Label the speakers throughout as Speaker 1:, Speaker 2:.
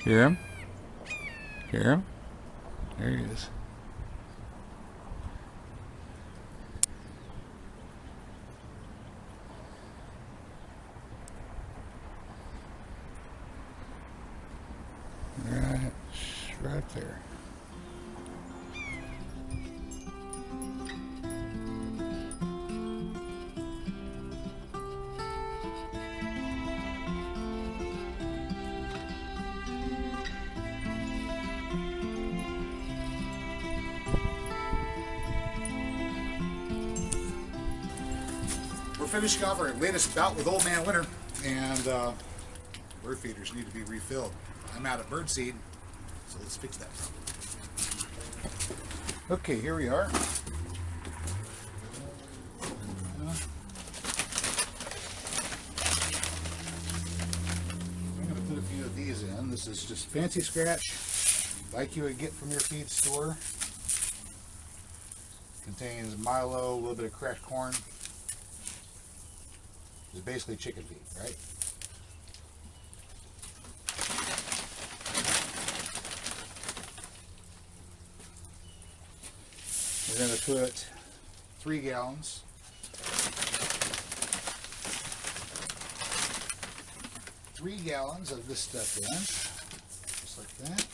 Speaker 1: Hear him? Hear him? There he is. Right there. We're finishing off our latest bout with Old Man Winter, and bird feeders need to be refilled. I'm out of bird seed, so let's fix that problem. Okay, here we are. I'm going to put a few of these in. This is just fancy scratch, like you would get from your feed store. Contains milo, a little bit of crushed corn. It's basically chicken feed, right? We're going to put 3 gallons. Of this stuff in, just like that.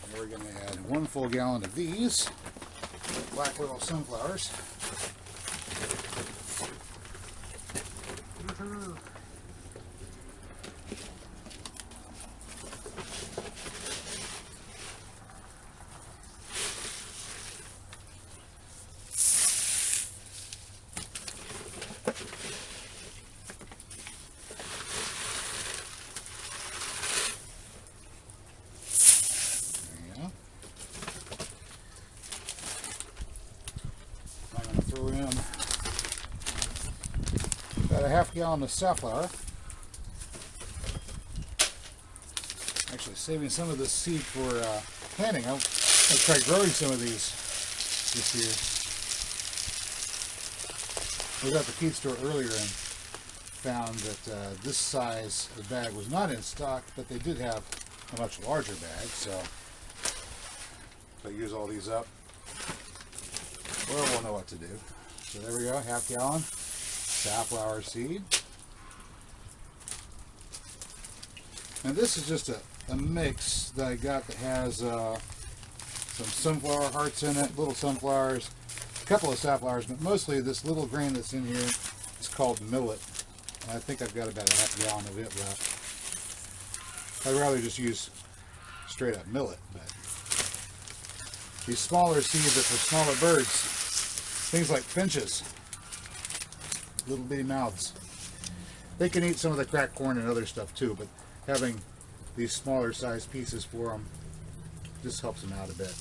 Speaker 1: And we're going to add 1 full gallon of these black little sunflowers. Throw in about a half gallon of safflower. Actually saving some of this seed for planting. I'll try growing some of these this year. I was at the feed store earlier and found that this size of bag was not in stock, but they did have a much larger bag, so if I use all these up, well, we'll know what to do. So there we go, half gallon safflower seed. And this is just a mix that I got that has some sunflower hearts in it, little sunflowers, a couple of safflowers, but mostly this little grain that's in here is called millet. And I think I've got about a half gallon of it left. I'd rather just use straight up millet, but these smaller seeds are for smaller birds. Things like finches, little bitty mouths. They can eat some of the cracked corn and other stuff too, but having these smaller size pieces for them just helps them out a bit.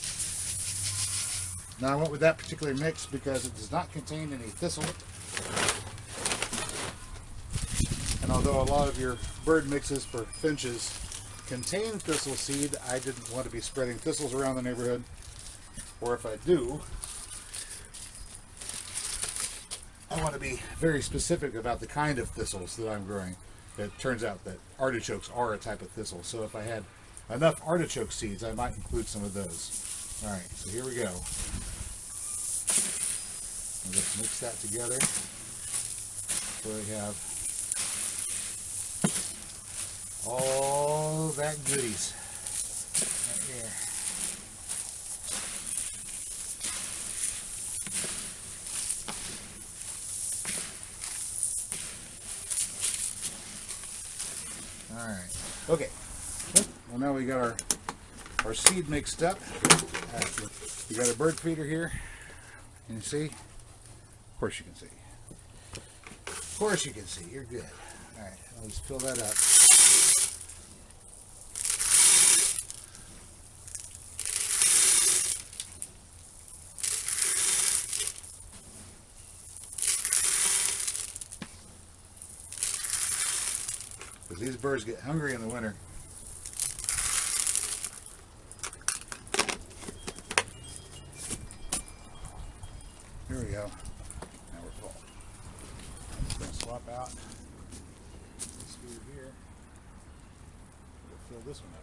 Speaker 1: Now I went with that particular mix because it does not contain any thistle. And although a lot of your bird mixes for finches contain thistle seed, I didn't want to be spreading thistles around the neighborhood. Or if I do, I want to be very specific about the kind of thistles that I'm growing. It turns out that artichokes are a type of thistle, so if I had enough artichoke seeds, I might include some of those. Alright, so here we go. Let's mix that together. So we have all that goodies right here. Alright, okay. Well, now we got our seed mixed up. We got a bird feeder here. Can you see? Of course you can see. Of course you can see. You're good. Alright, I'll just fill that up. Because these birds get hungry in the winter. Here we go. Now we're full. I'm just going to swap out through here. We'll fill this one up.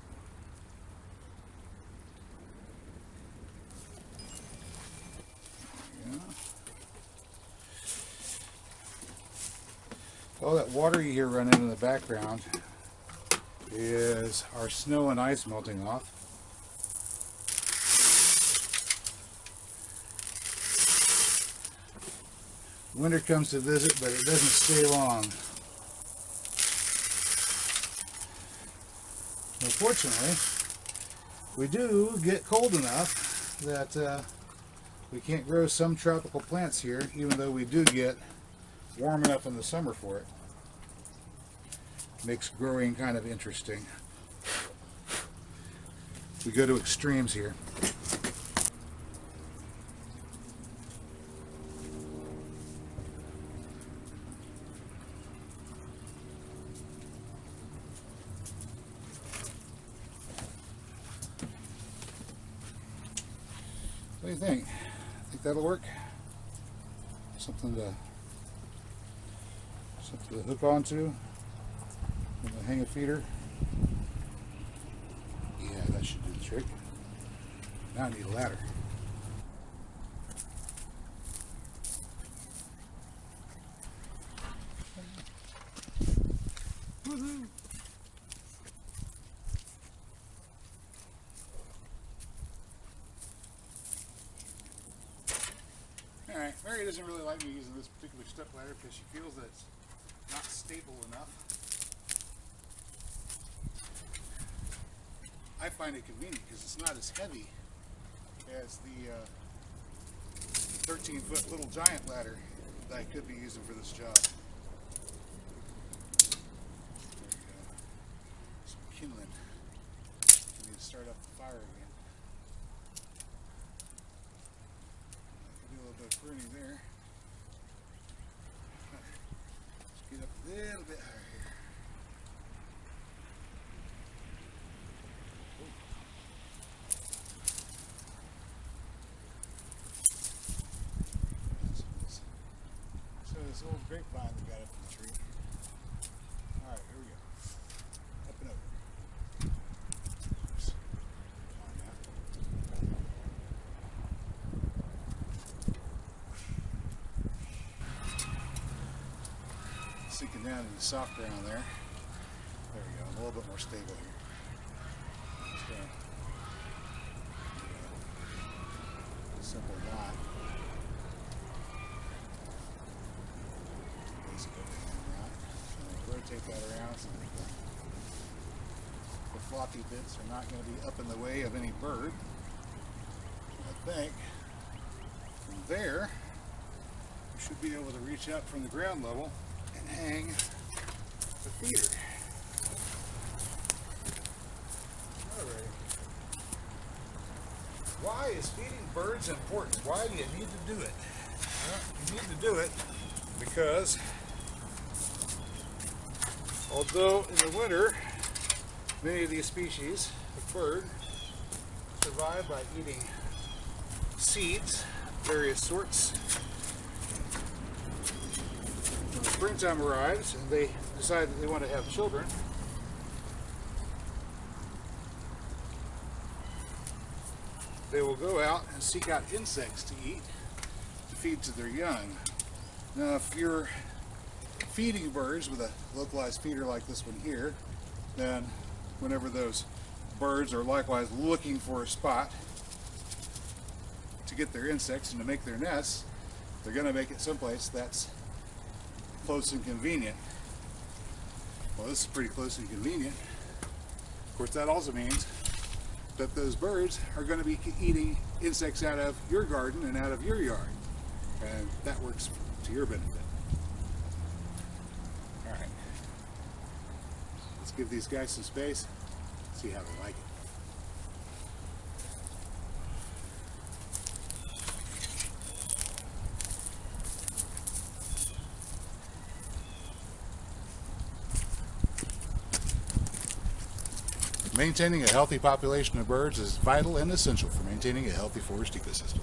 Speaker 1: All that water you hear running in the background is our snow and ice melting off. Winter comes to visit, but it doesn't stay long. Unfortunately, we do get cold enough that we can't grow some tropical plants here, even though we do get warm enough in the summer for it. Makes growing kind of interesting. We go to extremes here. What do you think? Think that'll work? Something to hook onto? Hang a feeder? Yeah, that should do the trick. Now I need a ladder. Woohoo! Alright, Mary doesn't really like me using this particular step ladder because she feels that it's not stable enough. I find it convenient because it's not as heavy as the 13-foot little giant ladder that I could be using for this job. There we go. Some kindling. I need to start up the fire again. Do a little bit of pruning there. Let's get up a little bit higher here. So this old grapevine we got up in the tree. Alright, here we go. Up and over. Oops. Come on now. Sinking down in the soft ground there. There we go. I'm a little bit more stable here. Just a simple knot. Rotate that around so the floppy bits are not going to be up in the way of any bird. I think from there we should be able to reach up from the ground level and hang the feeder. Alright. Why is feeding birds important? Why do you need to do it? Well, you need to do it because although in the winter, many of these species of bird survive by eating seeds, various sorts. When the springtime arrives and they decide that they want to have children, they will go out and seek out insects to eat, to feed to their young. Now, if you're feeding birds with a localized feeder like this one here, then whenever those birds are likewise looking for a spot to get their insects and to make their nests, they're going to make it someplace that's close and convenient. Well, this is pretty close and convenient. Of course, that also means that those birds are going to be eating insects out of your garden and out of your yard, and that works to your benefit. Alright, let's give these guys some space, see how they like it. Maintaining a healthy population of birds is vital and essential for maintaining a healthy forest ecosystem.